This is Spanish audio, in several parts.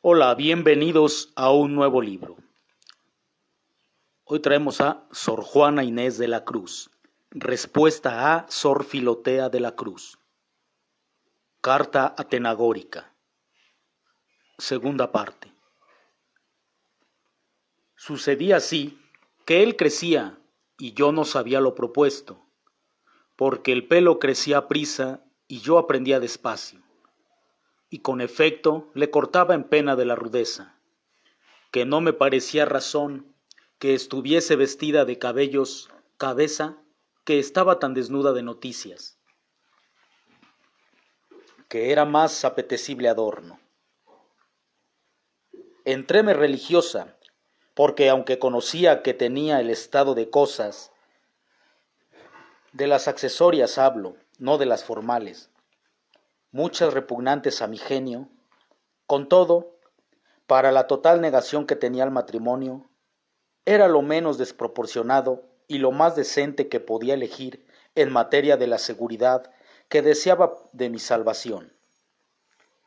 Hola, bienvenidos a un nuevo libro. Hoy traemos a Sor Juana Inés de la Cruz. Respuesta a Sor Filotea de la Cruz. Carta atenagórica. Segunda parte. Sucedía así que él crecía y yo no sabía lo propuesto, porque el pelo crecía a prisa y yo aprendía despacio, y con efecto le cortaba en pena de la rudeza, que no me parecía razón que estuviese vestida de cabellos, cabeza que estaba tan desnuda de noticias, que era más apetecible adorno. Entréme religiosa, porque aunque conocía que tenía el estado de cosas, de las accesorias hablo, no de las formales, muchas repugnantes a mi genio, con todo, para la total negación que tenía al matrimonio, era lo menos desproporcionado y lo más decente que podía elegir en materia de la seguridad que deseaba de mi salvación,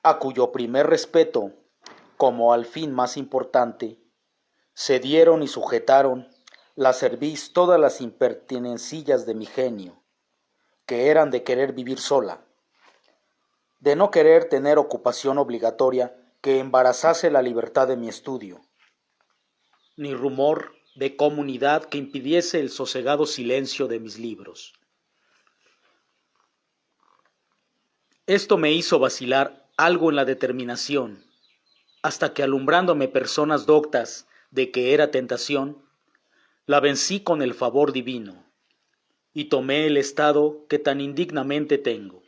a cuyo primer respeto, como al fin más importante, se dieron y sujetaron la cerviz todas las impertinencillas de mi genio, que eran de querer vivir sola, de no querer tener ocupación obligatoria que embarazase la libertad de mi estudio, ni rumor de comunidad que impidiese el sosegado silencio de mis libros. Esto me hizo vacilar algo en la determinación, hasta que alumbrándome personas doctas de que era tentación, la vencí con el favor divino, y tomé el estado que tan indignamente tengo.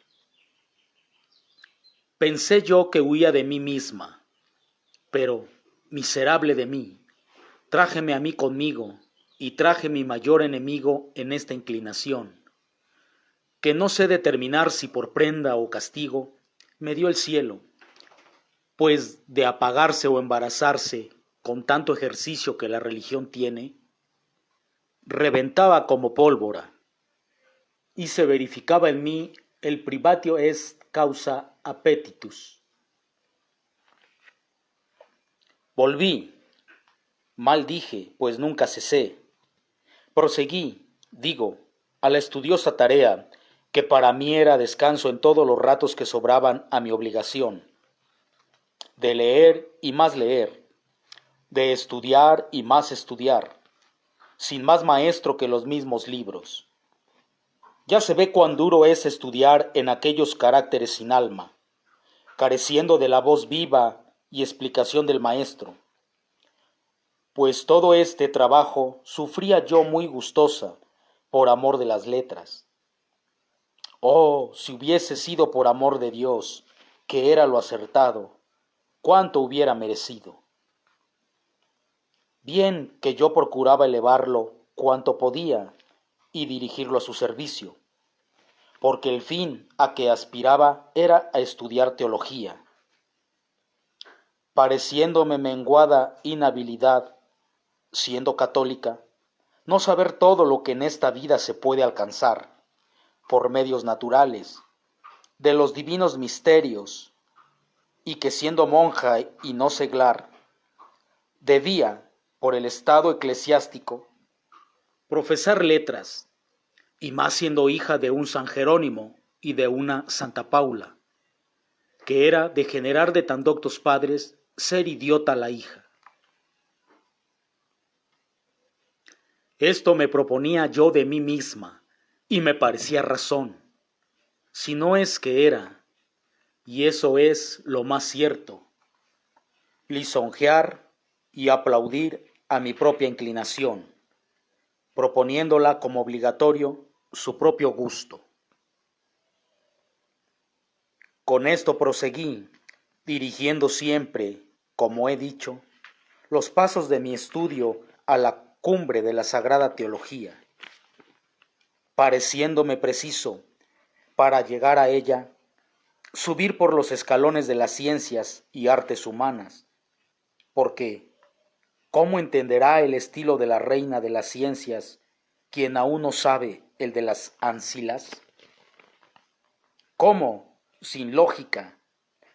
Pensé yo que huía de mí misma, pero, miserable de mí, trájeme a mí conmigo, y traje mi mayor enemigo en esta inclinación, que no sé determinar si por prenda o castigo me dio el cielo, pues de apagarse o embarazarse con tanto ejercicio que la religión tiene, reventaba como pólvora, y se verificaba en mí el privatio est causa appetitus. Volví, mal dije, pues nunca cesé. Proseguí, digo, a la estudiosa tarea, que para mí era descanso en todos los ratos que sobraban a mi obligación, de leer y más leer, de estudiar y más estudiar, sin más maestro que los mismos libros. Ya se ve cuán duro es estudiar en aquellos caracteres sin alma, careciendo de la voz viva y explicación del maestro. Pues todo este trabajo sufría yo muy gustosa, por amor de las letras. Oh, si hubiese sido por amor de Dios, que era lo acertado, cuánto hubiera merecido. Bien que yo procuraba elevarlo cuanto podía y dirigirlo a su servicio, porque el fin a que aspiraba era a estudiar teología, pareciéndome menguada inhabilidad, siendo católica, no saber todo lo que en esta vida se puede alcanzar, por medios naturales, de los divinos misterios, y que siendo monja y no seglar, debía, por el estado eclesiástico, profesar letras, y más siendo hija de un San Jerónimo y de una Santa Paula, que era de generar de tan doctos padres ser idiota la hija. Esto me proponía yo de mí misma, y me parecía razón, si no es que era, y eso es lo más cierto, lisonjear y aplaudir a mi propia inclinación, proponiéndola como obligatorio su propio gusto. Con esto proseguí, dirigiendo siempre, como he dicho, los pasos de mi estudio a la cumbre de la sagrada teología, pareciéndome preciso, para llegar a ella, subir por los escalones de las ciencias y artes humanas, porque ¿cómo entenderá el estilo de la reina de las ciencias quien aún no sabe el de las ancilas? ¿Cómo, sin lógica,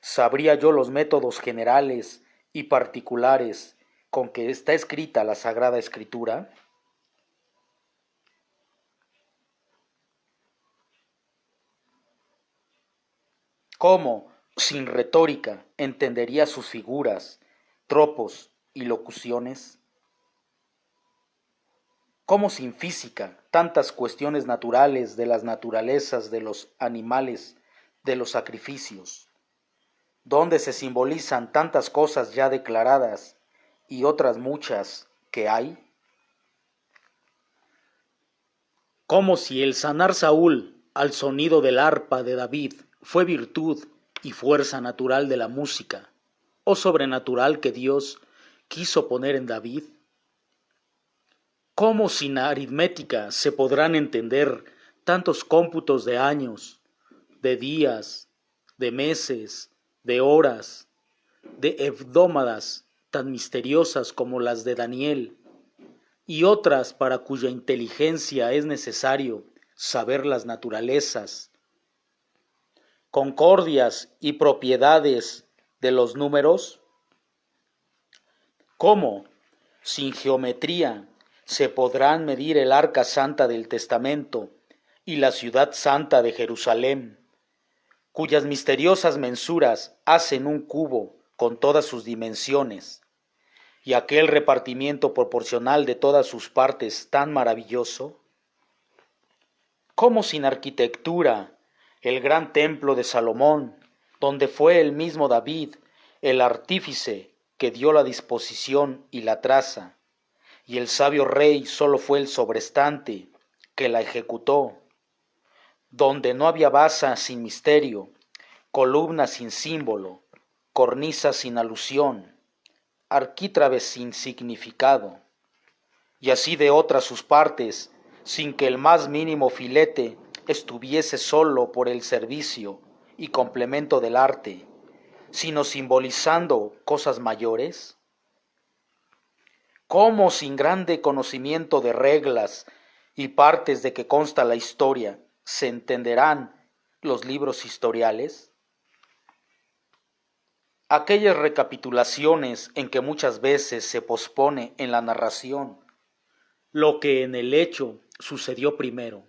sabría yo los métodos generales y particulares con que está escrita la Sagrada Escritura? ¿Cómo, sin retórica, entendería sus figuras, tropos y locuciones? ¿Cómo sin física, tantas cuestiones naturales de las naturalezas de los animales, de los sacrificios, donde se simbolizan tantas cosas ya declaradas y otras muchas que hay? Como si el sanar Saúl al sonido del arpa de David fue virtud y fuerza natural de la música, o sobrenatural que Dios quiso poner en David. ¿Cómo sin aritmética se podrán entender tantos cómputos de años, de días, de meses, de horas, de hebdómadas tan misteriosas como las de Daniel, y otras para cuya inteligencia es necesario saber las naturalezas, concordias y propiedades de los números? ¿Cómo, sin geometría, se podrán medir el arca santa del testamento y la ciudad santa de Jerusalén, cuyas misteriosas mensuras hacen un cubo con todas sus dimensiones, y aquel repartimiento proporcional de todas sus partes tan maravilloso? ¿Cómo sin arquitectura el gran templo de Salomón, donde fue el mismo David el artífice que dio la disposición y la traza, y el sabio rey solo fue el sobrestante que la ejecutó, donde no había basa sin misterio, columna sin símbolo, cornisa sin alusión, arquítrabe sin significado, y así de otras sus partes, sin que el más mínimo filete estuviese solo por el servicio y complemento del arte, sino simbolizando cosas mayores? ¿Cómo sin grande conocimiento de reglas y partes de que consta la historia se entenderán los libros historiales? Aquellas recapitulaciones en que muchas veces se pospone en la narración lo que en el hecho sucedió primero.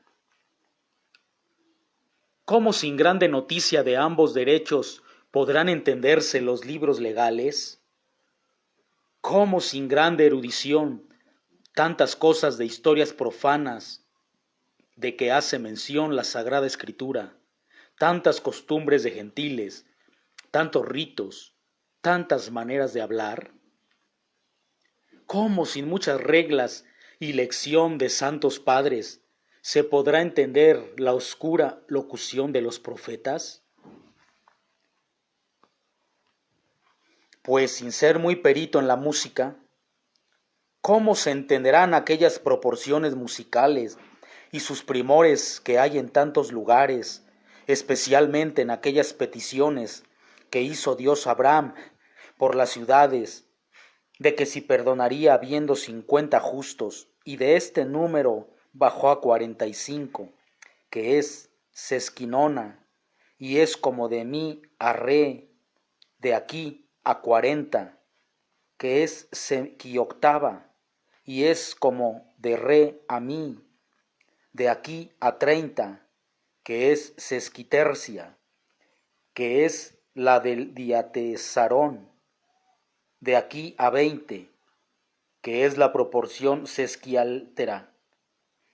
¿Cómo sin grande noticia de ambos derechos podrán entenderse los libros legales? ¿Cómo sin grande erudición tantas cosas de historias profanas de que hace mención la Sagrada Escritura, tantas costumbres de gentiles, tantos ritos, tantas maneras de hablar? ¿Cómo sin muchas reglas y lección de santos padres se podrá entender la oscura locución de los profetas? Pues sin ser muy perito en la música, ¿cómo se entenderán aquellas proporciones musicales y sus primores que hay en tantos lugares, especialmente en aquellas peticiones que hizo Dios a Abraham por las ciudades, de que si perdonaría habiendo 50 justos, y de este número bajó a 45, que es sesquinona, y es como de mí a re, de aquí a 40, que es sequioctava, y es como de re a mi, de aquí a 30, que es sesquitercia, que es la del diatesarón, de aquí a 20, que es la proporción sesquialtera,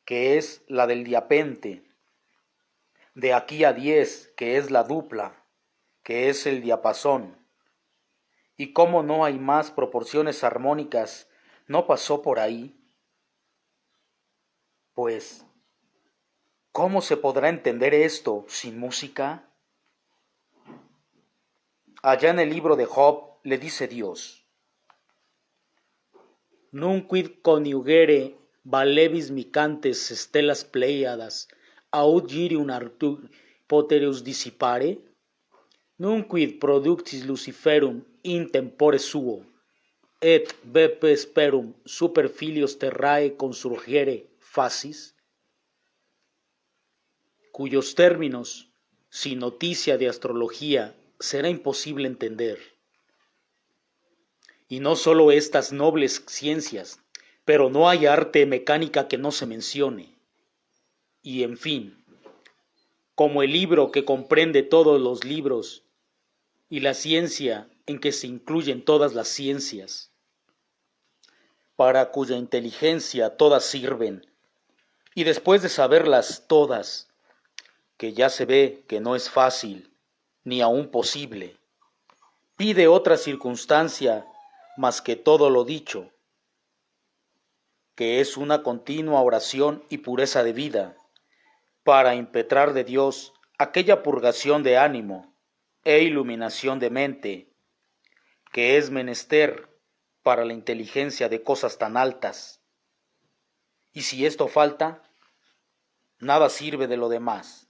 que es la del diapente, de aquí a 10, que es la dupla, que es el diapasón. Y como no hay más proporciones armónicas, ¿no pasó por ahí? Pues, ¿cómo se podrá entender esto sin música? Allá en el libro de Job le dice Dios: Nunquid coniugere valevis micantes stellas pleiadas, aut girium arctur potereus dissipare? Nunquid productis Luciferum in tempore suo, et vesperum super filios terrae consurgere facis? Cuyos términos, sin noticia de astrología, será imposible entender. Y no solo estas nobles ciencias, pero no hay arte mecánica que no se mencione. Y en fin, como el libro que comprende todos los libros y la ciencia en que se incluyen todas las ciencias, para cuya inteligencia todas sirven, y después de saberlas todas, que ya se ve que no es fácil, ni aún posible, pide otra circunstancia más que todo lo dicho, que es una continua oración y pureza de vida, para impetrar de Dios aquella purgación de ánimo e iluminación de mente, que es menester para la inteligencia de cosas tan altas. Y si esto falta, nada sirve de lo demás.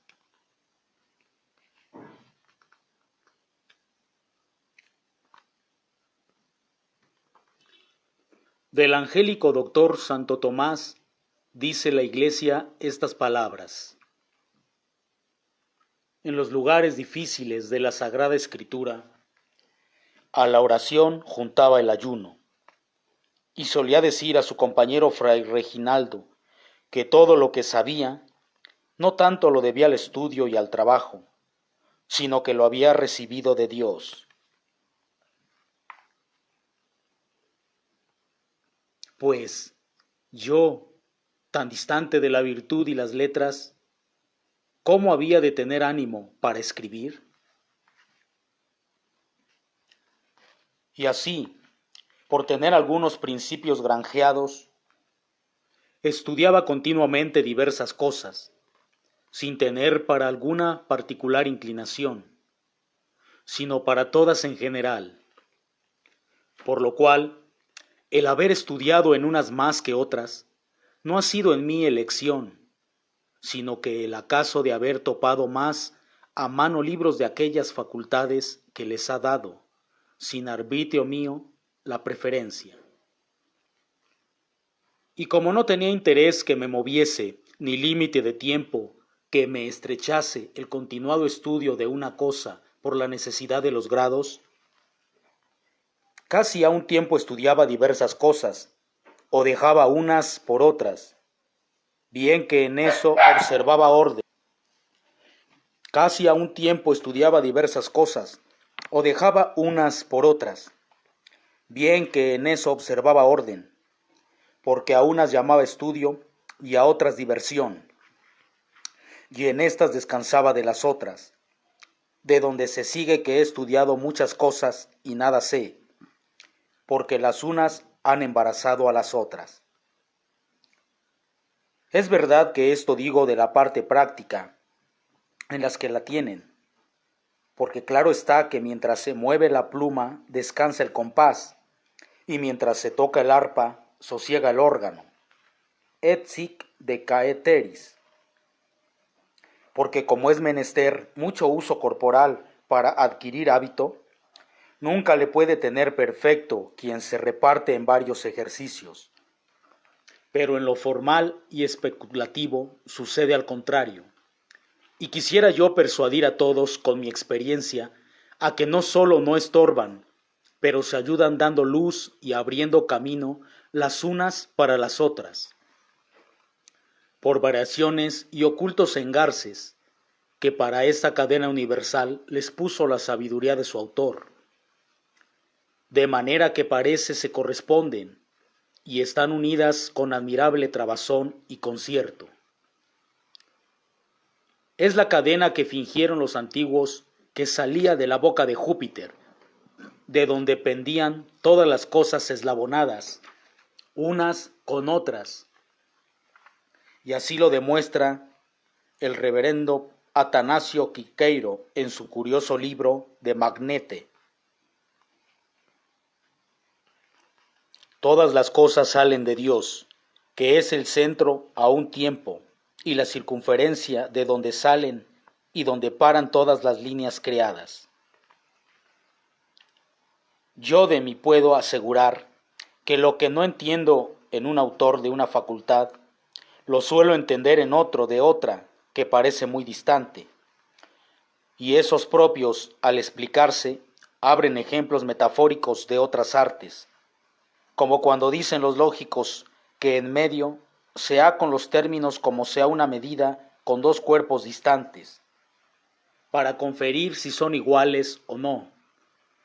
Del angélico doctor Santo Tomás dice la Iglesia estas palabras: en los lugares difíciles de la Sagrada Escritura, a la oración juntaba el ayuno, y solía decir a su compañero Fray Reginaldo que todo lo que sabía no tanto lo debía al estudio y al trabajo, sino que lo había recibido de Dios. Pues yo, tan distante de la virtud y las letras, ¿cómo había de tener ánimo para escribir? Y así, por tener algunos principios granjeados, estudiaba continuamente diversas cosas, sin tener para alguna particular inclinación, sino para todas en general, por lo cual el haber estudiado en unas más que otras no ha sido en mí elección, sino que el acaso de haber topado más a mano libros de aquellas facultades que les ha dado, sin arbitrio mío, la preferencia. Y como no tenía interés que me moviese, ni límite de tiempo que me estrechase el continuado estudio de una cosa por la necesidad de los grados, casi a un tiempo estudiaba diversas cosas, o dejaba unas por otras, bien que en eso observaba orden. Casi a un tiempo estudiaba diversas cosas, o dejaba unas por otras, bien que en eso observaba orden, porque a unas llamaba estudio y a otras diversión, y en estas descansaba de las otras, de donde se sigue que he estudiado muchas cosas y nada sé, porque las unas han embarazado a las otras. Es verdad que esto digo de la parte práctica, en las que la tienen, porque claro está que mientras se mueve la pluma descansa el compás, y mientras se toca el arpa sosiega el órgano, et sic de caeteris, porque como es menester mucho uso corporal para adquirir hábito, nunca le puede tener perfecto quien se reparte en varios ejercicios. Pero en lo formal y especulativo sucede al contrario. Y quisiera yo persuadir a todos con mi experiencia a que no solo no estorban, pero se ayudan dando luz y abriendo camino las unas para las otras, por variaciones y ocultos engarces que para esta cadena universal les puso la sabiduría de su autor, de manera que parece se corresponden y están unidas con admirable trabazón y concierto. Es la cadena que fingieron los antiguos que salía de la boca de Júpiter, de donde pendían todas las cosas eslabonadas, unas con otras, y así lo demuestra el reverendo Atanasio Quiqueiro en su curioso libro de Magnete. Todas las cosas salen de Dios, que es el centro a un tiempo, y la circunferencia de donde salen y donde paran todas las líneas creadas. Yo de mí puedo asegurar que lo que no entiendo en un autor de una facultad, lo suelo entender en otro de otra que parece muy distante, y esos propios, al explicarse, abren ejemplos metafóricos de otras artes, como cuando dicen los lógicos que en medio sea con los términos como sea una medida con dos cuerpos distantes, para conferir si son iguales o no,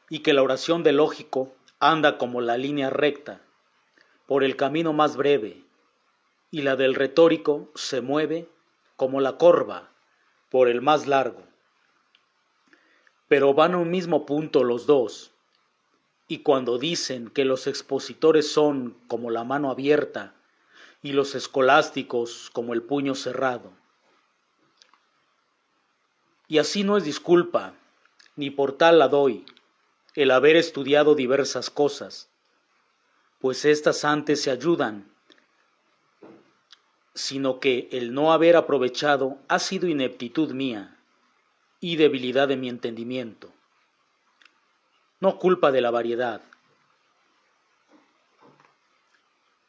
y que la oración del lógico anda como la línea recta, por el camino más breve, y la del retórico se mueve como la corva, por el más largo. Pero van a un mismo punto los dos, y cuando dicen que los expositores son como la mano abierta y los escolásticos como el puño cerrado. Y así no es disculpa, ni por tal la doy, el haber estudiado diversas cosas, pues éstas antes se ayudan, sino que el no haber aprovechado ha sido ineptitud mía y debilidad de mi entendimiento, no culpa de la variedad.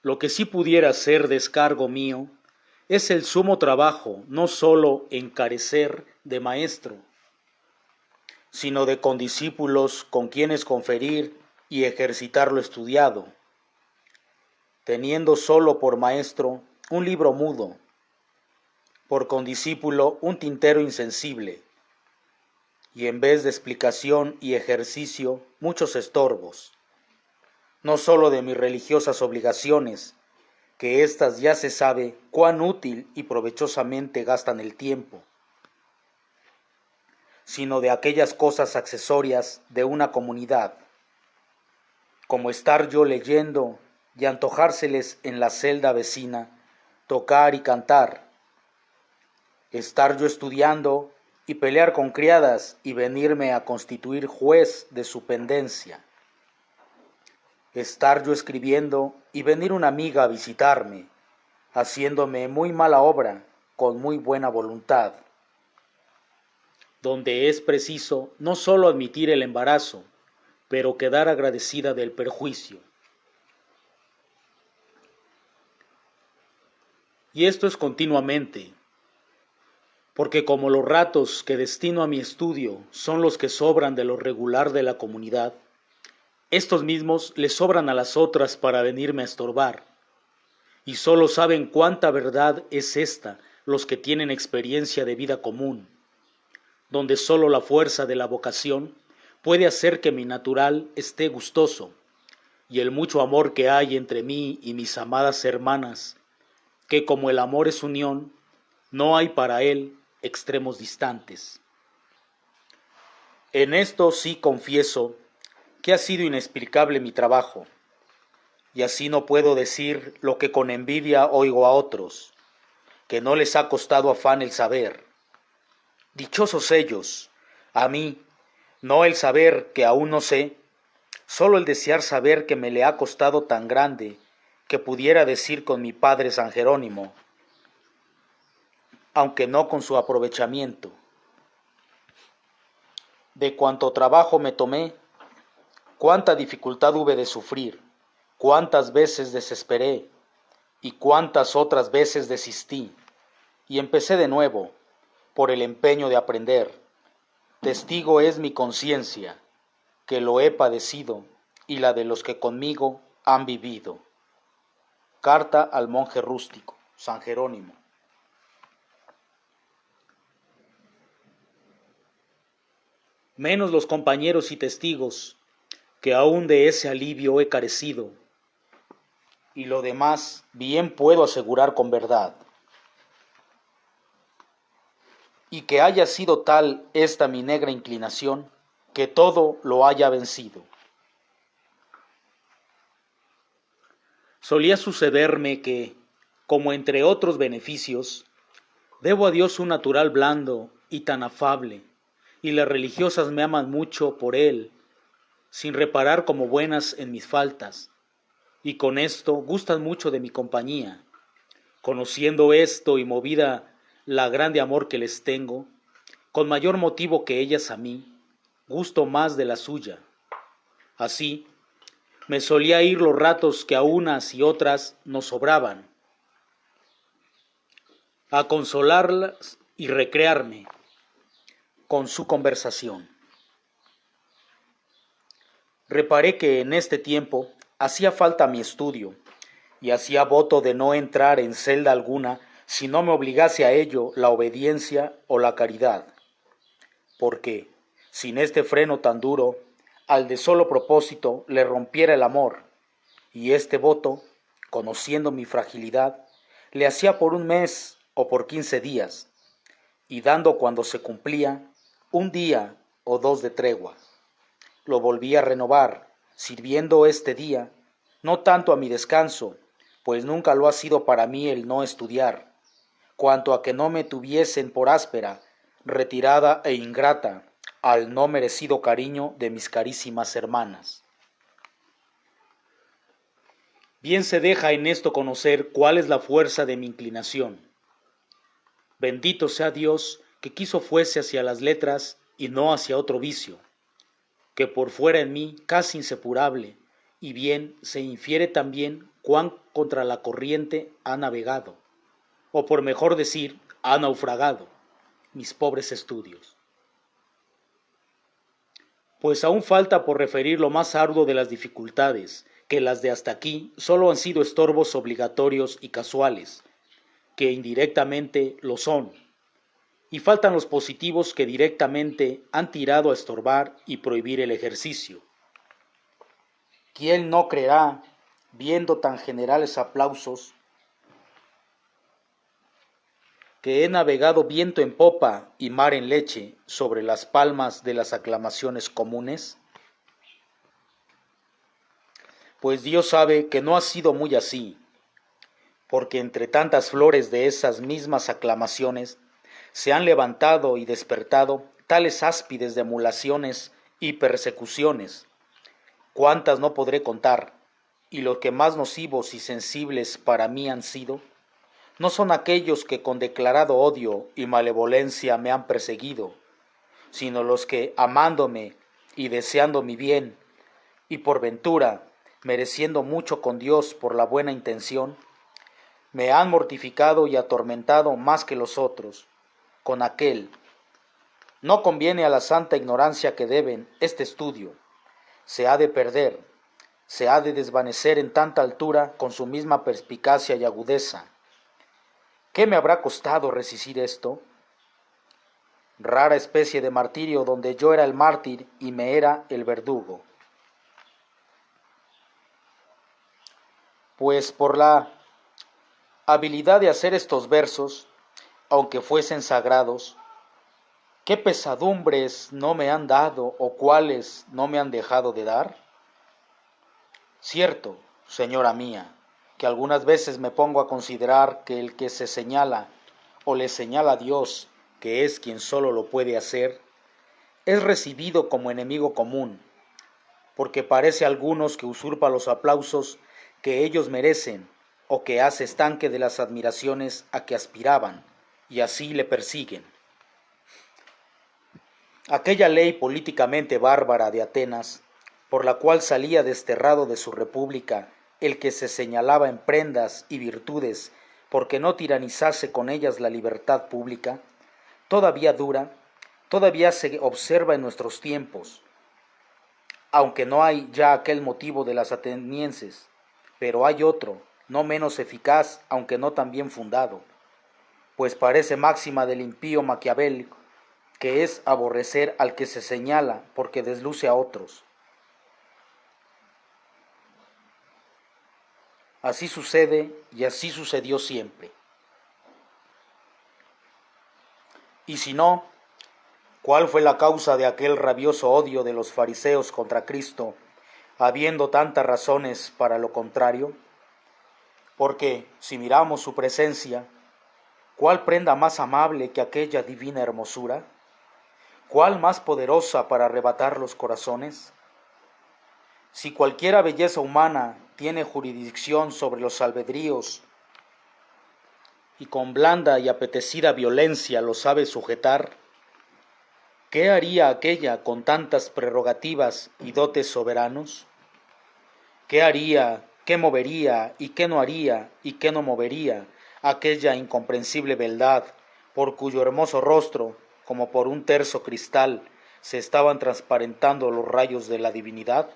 Lo que sí pudiera ser descargo mío es el sumo trabajo no sólo en carecer de maestro, sino de condiscípulos con quienes conferir y ejercitar lo estudiado, teniendo sólo por maestro un libro mudo, por condiscípulo un tintero insensible, y en vez de explicación y ejercicio muchos estorbos, no sólo de mis religiosas obligaciones, que éstas ya se sabe cuán útil y provechosamente gastan el tiempo, sino de aquellas cosas accesorias de una comunidad, como estar yo leyendo y antojárseles en la celda vecina, tocar y cantar, estar yo estudiando y pelear con criadas y venirme a constituir juez de su pendencia, estar yo escribiendo y venir una amiga a visitarme, haciéndome muy mala obra con muy buena voluntad, donde es preciso no sólo admitir el embarazo, pero quedar agradecida del perjuicio. Y esto es continuamente, porque como los ratos que destino a mi estudio son los que sobran de lo regular de la comunidad, estos mismos les sobran a las otras para venirme a estorbar, y sólo saben cuánta verdad es esta los que tienen experiencia de vida común, donde sólo la fuerza de la vocación puede hacer que mi natural esté gustoso, y el mucho amor que hay entre mí y mis amadas hermanas, que como el amor es unión, no hay para él extremos distantes. En esto sí confieso que ha sido inexplicable mi trabajo, y así no puedo decir lo que con envidia oigo a otros, que no les ha costado afán el saber. Dichosos ellos, a mí, no el saber que aún no sé, solo el desear saber que me le ha costado tan grande que pudiera decir con mi padre San Jerónimo, aunque no con su aprovechamiento. De cuánto trabajo me tomé, cuánta dificultad hube de sufrir, cuántas veces desesperé y cuántas otras veces desistí, y empecé de nuevo, por el empeño de aprender. Testigo es mi conciencia, que lo he padecido, y la de los que conmigo han vivido. Carta al monje rústico, San Jerónimo. Menos los compañeros y testigos, que aún de ese alivio he carecido, y lo demás bien puedo asegurar con verdad. Y que haya sido tal esta mi negra inclinación, que todo lo haya vencido. Solía sucederme que, como entre otros beneficios, debo a Dios un natural blando y tan afable, y las religiosas me aman mucho por él, sin reparar como buenas en mis faltas, y con esto gustan mucho de mi compañía. Conociendo esto y movida la grande amor que les tengo, con mayor motivo que ellas a mí, gusto más de la suya. Así, me solía ir los ratos que a unas y otras nos sobraban, a consolarlas y recrearme con su conversación. Reparé que en este tiempo hacía falta mi estudio, y hacía voto de no entrar en celda alguna si no me obligase a ello la obediencia o la caridad, porque, sin este freno tan duro, al de solo propósito le rompiera el amor, y este voto, conociendo mi fragilidad, le hacía por un mes o por 15 días, y dando cuando se cumplía un día o dos de tregua. Lo volví a renovar, sirviendo este día, no tanto a mi descanso, pues nunca lo ha sido para mí el no estudiar, cuanto a que no me tuviesen por áspera, retirada e ingrata al no merecido cariño de mis carísimas hermanas. Bien se deja en esto conocer cuál es la fuerza de mi inclinación. Bendito sea Dios que quiso fuese hacia las letras y no hacia otro vicio, que por fuera en mí casi insepurable, y bien se infiere también cuán contra la corriente ha navegado, o por mejor decir, ha naufragado, mis pobres estudios. Pues aún falta por referir lo más arduo de las dificultades, que las de hasta aquí solo han sido estorbos obligatorios y casuales, que indirectamente lo son, y faltan los positivos que directamente han tirado a estorbar y prohibir el ejercicio. ¿Quién no creerá, viendo tan generales aplausos, que he navegado viento en popa y mar en leche sobre las palmas de las aclamaciones comunes? Pues Dios sabe que no ha sido muy así, porque entre tantas flores de esas mismas aclamaciones se han levantado y despertado tales áspides de emulaciones y persecuciones, cuántas no podré contar, y los que más nocivos y sensibles para mí han sido, no son aquellos que con declarado odio y malevolencia me han perseguido, sino los que, amándome y deseando mi bien, y por ventura, mereciendo mucho con Dios por la buena intención, me han mortificado y atormentado más que los otros, con aquel. No conviene a la santa ignorancia que deben este estudio, se ha de perder, se ha de desvanecer en tanta altura con su misma perspicacia y agudeza. ¿Qué me habrá costado resistir esto? Rara especie de martirio donde yo era el mártir y me era el verdugo. Pues por la habilidad de hacer estos versos, aunque fuesen sagrados, ¿qué pesadumbres no me han dado o cuáles no me han dejado de dar? Cierto, señora mía, que algunas veces me pongo a considerar que el que se señala o le señala a Dios, que es quien solo lo puede hacer, es recibido como enemigo común, porque parece a algunos que usurpa los aplausos que ellos merecen o que hace estanque de las admiraciones a que aspiraban, y así le persiguen. Aquella ley políticamente bárbara de Atenas, por la cual salía desterrado de su república el que se señalaba en prendas y virtudes porque no tiranizase con ellas la libertad pública, todavía dura, todavía se observa en nuestros tiempos, aunque no hay ya aquel motivo de las atenienses, pero hay otro, no menos eficaz, aunque no tan bien fundado, pues parece máxima del impío Maquiavel, que es aborrecer al que se señala porque desluce a otros. Así sucede y así sucedió siempre. Y si no, ¿cuál fue la causa de aquel rabioso odio de los fariseos contra Cristo, habiendo tantas razones para lo contrario? Porque, si miramos su presencia, ¿cuál prenda más amable que aquella divina hermosura? ¿Cuál más poderosa para arrebatar los corazones? Si cualquiera belleza humana tiene jurisdicción sobre los albedríos y con blanda y apetecida violencia lo sabe sujetar, ¿qué haría aquella con tantas prerrogativas y dotes soberanos? ¿Qué haría, qué movería y qué no haría y qué no movería aquella incomprensible beldad por cuyo hermoso rostro, como por un terso cristal, se estaban transparentando los rayos de la divinidad?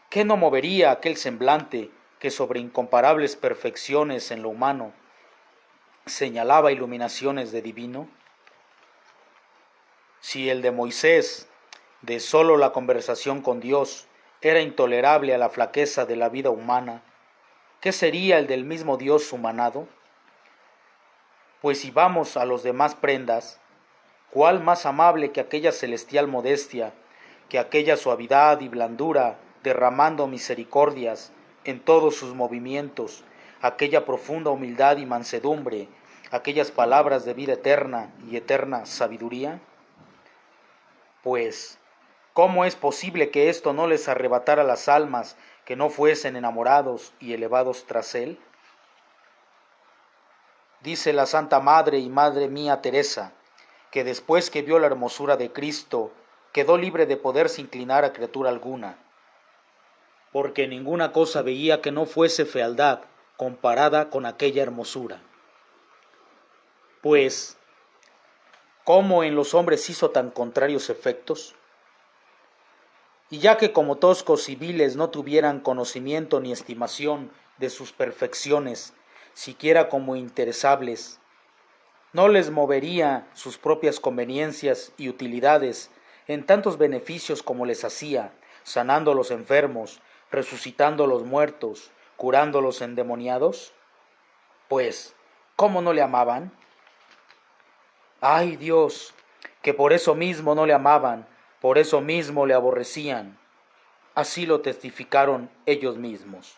¿Qué no movería aquel semblante que sobre incomparables perfecciones en lo humano señalaba iluminaciones de divino? Si el de Moisés, de solo la conversación con Dios, era intolerable a la flaqueza de la vida humana, ¿qué sería el del mismo Dios humanado? Pues si vamos a los demás prendas, ¿cuál más amable que aquella celestial modestia, que aquella suavidad y blandura, derramando misericordias en todos sus movimientos, aquella profunda humildad y mansedumbre, aquellas palabras de vida eterna y eterna sabiduría? Pues, ¿cómo es posible que esto no les arrebatara las almas que no fuesen enamorados y elevados tras él? Dice la Santa Madre y Madre mía Teresa, que después que vio la hermosura de Cristo, quedó libre de poderse inclinar a criatura alguna, porque ninguna cosa veía que no fuese fealdad comparada con aquella hermosura. Pues, ¿cómo en los hombres hizo tan contrarios efectos? Y ya que como toscos y viles no tuvieran conocimiento ni estimación de sus perfecciones, siquiera como interesables, no les movería sus propias conveniencias y utilidades en tantos beneficios como les hacía, sanando a los enfermos, resucitando a los muertos, curando a los endemoniados. Pues, ¿cómo no le amaban? ¡Ay Dios! Que por eso mismo no le amaban, por eso mismo le aborrecían. Así lo testificaron ellos mismos.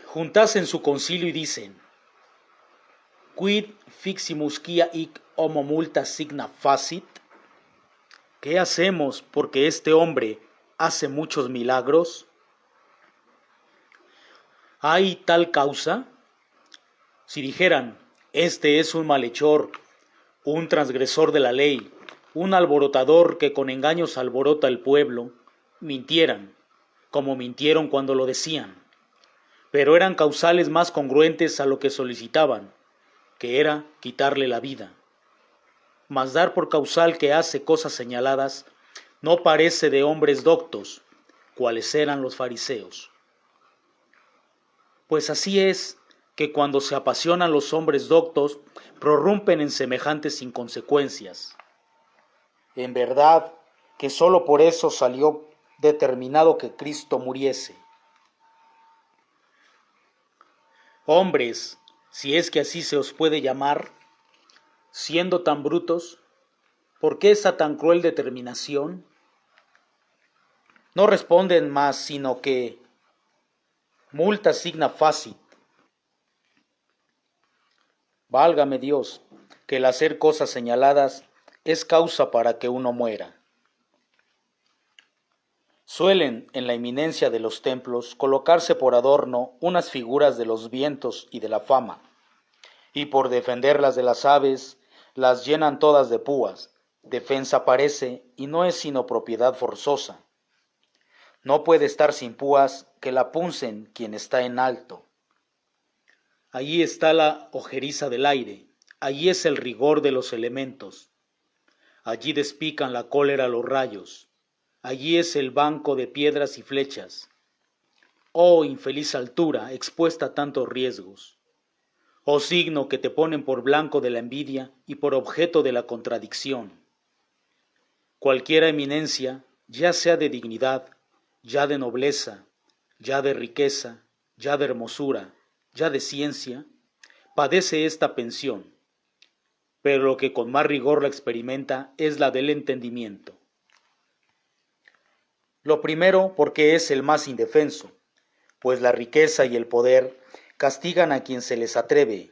Juntasen su concilio y dicen: Quid fiximus quia hic homo multa signa facit? ¿Qué hacemos porque este hombre hace muchos milagros? ¿Hay tal causa? Si dijeran: este es un malhechor, un transgresor de la ley, un alborotador que con engaños alborota el pueblo, mintieran, como mintieron cuando lo decían, pero eran causales más congruentes a lo que solicitaban, que era quitarle la vida. Mas dar por causal que hace cosas señaladas no parece de hombres doctos, cuales eran los fariseos. Pues así es que cuando se apasionan los hombres doctos, prorrumpen en semejantes inconsecuencias. En verdad que sólo por eso salió determinado que Cristo muriese. Hombres, si es que así se os puede llamar, siendo tan brutos, ¿por qué esa tan cruel determinación? No responden más sino que multa signa facit. Válgame Dios, que el hacer cosas señaladas es causa para que uno muera. Suelen, en la eminencia de los templos, colocarse por adorno unas figuras de los vientos y de la fama, y por defenderlas de las aves, las llenan todas de púas. Defensa parece, y no es sino propiedad forzosa. No puede estar sin púas que la puncen quien está en alto. Allí está la ojeriza del aire, allí es el rigor de los elementos, allí despican la cólera los rayos, allí es el banco de piedras y flechas. Oh infeliz altura, expuesta a tantos riesgos. Oh signo que te ponen por blanco de la envidia y por objeto de la contradicción. Cualquiera eminencia, ya sea de dignidad, ya de nobleza, ya de riqueza, ya de hermosura, ya de ciencia, padece esta pensión, pero lo que con más rigor la experimenta es la del entendimiento. Lo primero porque es el más indefenso, pues la riqueza y el poder castigan a quien se les atreve,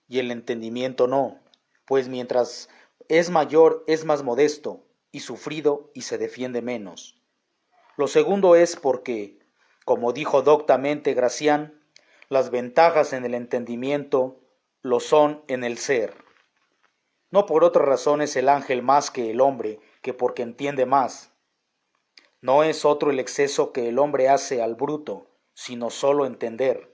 y el entendimiento no, pues mientras es mayor es más modesto, y sufrido y se defiende menos. Lo segundo es porque, como dijo doctamente Gracián, las ventajas en el entendimiento lo son en el ser. No por otra razón es el ángel más que el hombre, que porque entiende más. No es otro el exceso que el hombre hace al bruto, sino solo entender.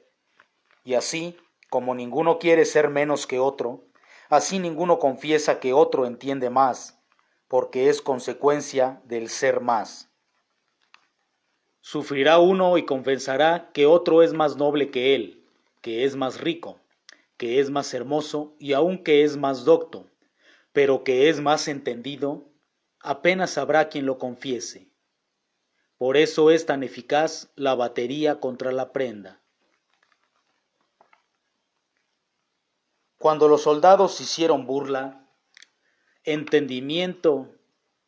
Y así, como ninguno quiere ser menos que otro, así ninguno confiesa que otro entiende más, porque es consecuencia del ser más. Sufrirá uno y confesará que otro es más noble que él, que es más rico, que es más hermoso y aun que es más docto, pero que es más entendido, apenas habrá quien lo confiese. Por eso es tan eficaz la batería contra la prenda. Cuando los soldados hicieron burla, entendimiento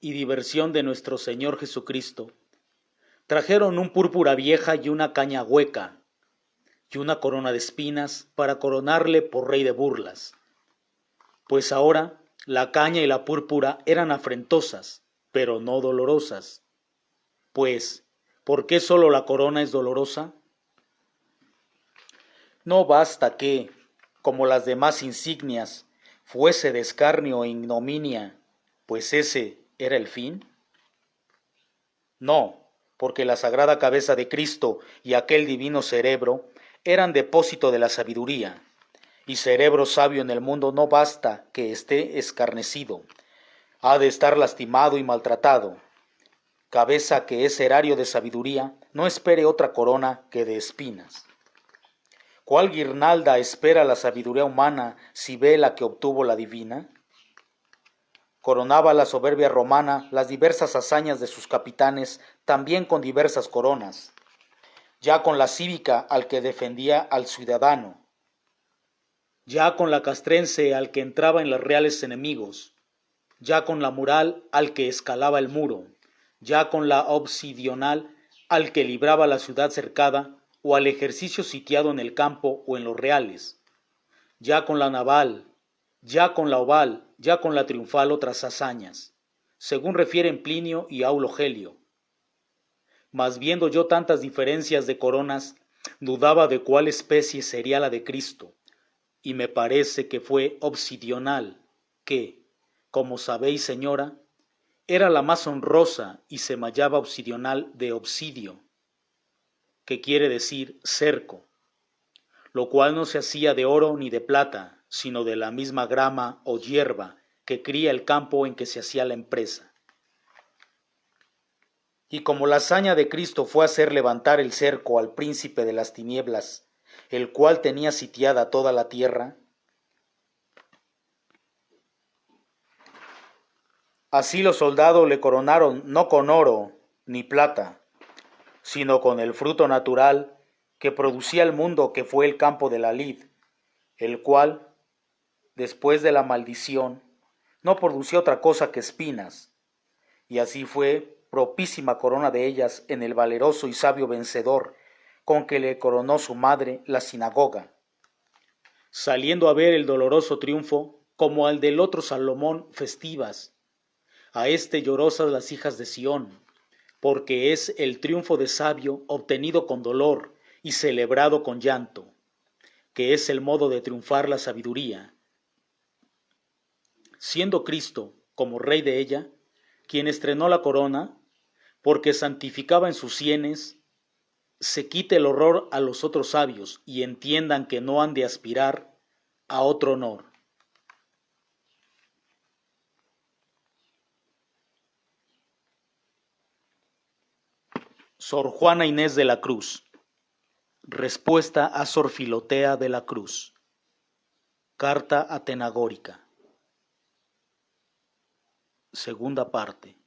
y diversión de nuestro Señor Jesucristo, trajeron un púrpura vieja y una caña hueca, y una corona de espinas para coronarle por rey de burlas. Pues ahora la caña y la púrpura eran afrentosas, pero no dolorosas. Pues, ¿por qué sólo la corona es dolorosa? No basta que, como las demás insignias, fuese de escarnio e ignominia, pues ese era el fin. No, porque la sagrada cabeza de Cristo y aquel divino cerebro eran depósito de la sabiduría, y cerebro sabio en el mundo no basta que esté escarnecido, ha de estar lastimado y maltratado. Cabeza que es erario de sabiduría, no espere otra corona que de espinas. ¿Cuál guirnalda espera la sabiduría humana si ve la que obtuvo la divina? Coronaba la soberbia romana las diversas hazañas de sus capitanes, también con diversas coronas, ya con la cívica al que defendía al ciudadano, ya con la castrense al que entraba en los reales enemigos, ya con la mural al que escalaba el muro, ya con la obsidional al que libraba la ciudad cercada o al ejercicio sitiado en el campo o en los reales, ya con la naval, ya con la oval, ya con la triunfal otras hazañas, según refieren Plinio y Aulo Gelio. Mas viendo yo tantas diferencias de coronas, dudaba de cuál especie sería la de Cristo, y me parece que fue obsidional, que, como sabéis, señora, era la más honrosa y se llamaba obsidional de obsidio, que quiere decir cerco, lo cual no se hacía de oro ni de plata, sino de la misma grama o hierba que cría el campo en que se hacía la empresa. Y como la hazaña de Cristo fue hacer levantar el cerco al príncipe de las tinieblas, el cual tenía sitiada toda la tierra, así los soldados le coronaron no con oro ni plata, sino con el fruto natural que producía el mundo, que fue el campo de la lid, el cual, después de la maldición, no producía otra cosa que espinas, y así fue propísima corona de ellas en el valeroso y sabio vencedor con que le coronó su madre la sinagoga, saliendo a ver el doloroso triunfo como al del otro Salomón festivas, a este llorosas las hijas de Sión, porque es el triunfo de sabio obtenido con dolor y celebrado con llanto, que es el modo de triunfar la sabiduría, siendo Cristo como rey de ella, quien estrenó la corona, porque santificaba en sus sienes, se quite el horror a los otros sabios y entiendan que no han de aspirar a otro honor. Sor Juana Inés de la Cruz. Respuesta a Sor Filotea de la Cruz. Carta atenagórica. Segunda parte.